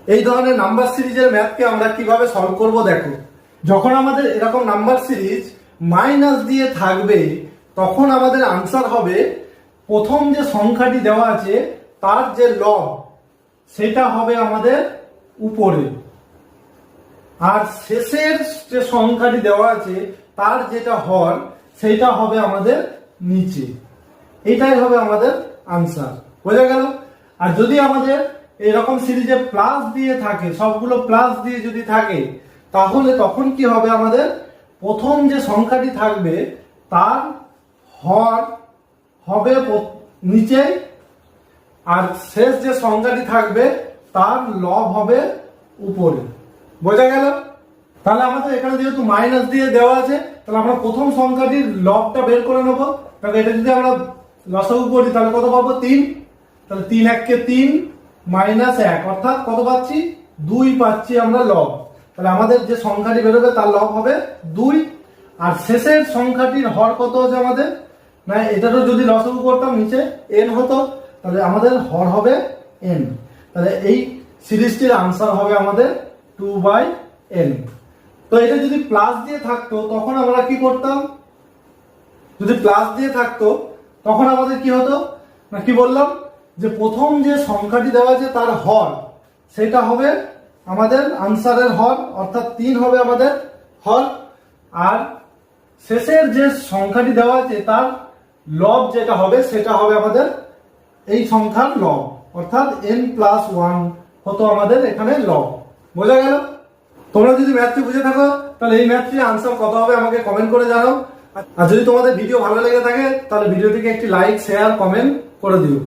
এই ধরনের নাম্বার সিরিজের ম্যাথকে আমরা কিভাবে সলভ করব দেখো। যখন আমাদের এরকম নাম্বার সিরিজ মাইনাস দিয়ে থাকবে তখন আমাদের আনসার হবে প্রথম যে সংখ্যাটি দেওয়া আছে তার যে লব সেটা হবে আমাদের উপরে, আর শেষের যে সংখ্যাটি দেওয়া আছে তার যেটা হর সেটা হবে আমাদের নিচে। এটাই হবে আমাদের আনসার। বোঝা গেল? আর যদি আমাদের এরকম সিরিজে প্লাস দিয়ে থাকে, সবগুলো প্লাস দিয়ে যদি থাকে, তাহলে তখন কি হবে, আমাদের প্রথম যে সংখ্যাটি থাকবে তার হর হবে নিচে, আর শেষ যে সংখ্যাটি থাকবে তার লব হবে উপরে। বোঝা গেল? তাহলে আমাদের এখানে যেহেতু মাইনাস দিয়ে দেওয়া আছে, তাহলে আমরা প্রথম সংখ্যাটির লবটা বের করে নেব। তাহলে এটা যদি আমরা লসাগু করি তাহলে কত পাবো? 3। তাহলে 3 1 3 মাইনাস 1 অর্থাৎ কত পাচ্ছি? 2 পাচ্ছি আমরা লব। তাহলে আমাদের যে সংখ্যাটি বেরোবে তার লব হবে 2। আর শেষের সংখ্যাটির হর কত আছে আমাদের? না, এটারও যদি লসাগু করতাম নিচে n হতো, তাহলে আমাদের হর হবে n। তাহলে এই সিরিজটির আনসার হবে আমাদের 2/n। তো এটা যদি প্লাস দিয়ে থাকতো তখন আমরা কি করতাম? যদি প্লাস দিয়ে থাকতো তখন আমাদের কি হতো না, কি বললাম যে প্রথম যে সংখ্যাটি দেওয়া আছে তার হর সেটা হবে আমাদের আনসারের হর, অর্থাৎ 3 হবে আমাদের হর। আর শেষের যে সংখ্যাটি দেওয়া আছে তার লব যেটা হবে সেটা হবে আমাদের এই সংখ্যার লব, অর্থাৎ n+1 হতো আমাদের এখানে লব। বোঝা গেল? তোমরা যদি ম্যাথটি বুঝে থাকো তাহলে এই ম্যাথটির আনসার কত হবে আমাকে কমেন্ট করে জানাও। আর যদি তোমাদের ভিডিও ভালো লেগে থাকে তাহলে ভিডিওটিকে একটি লাইক, শেয়ার, কমেন্ট করে দিও।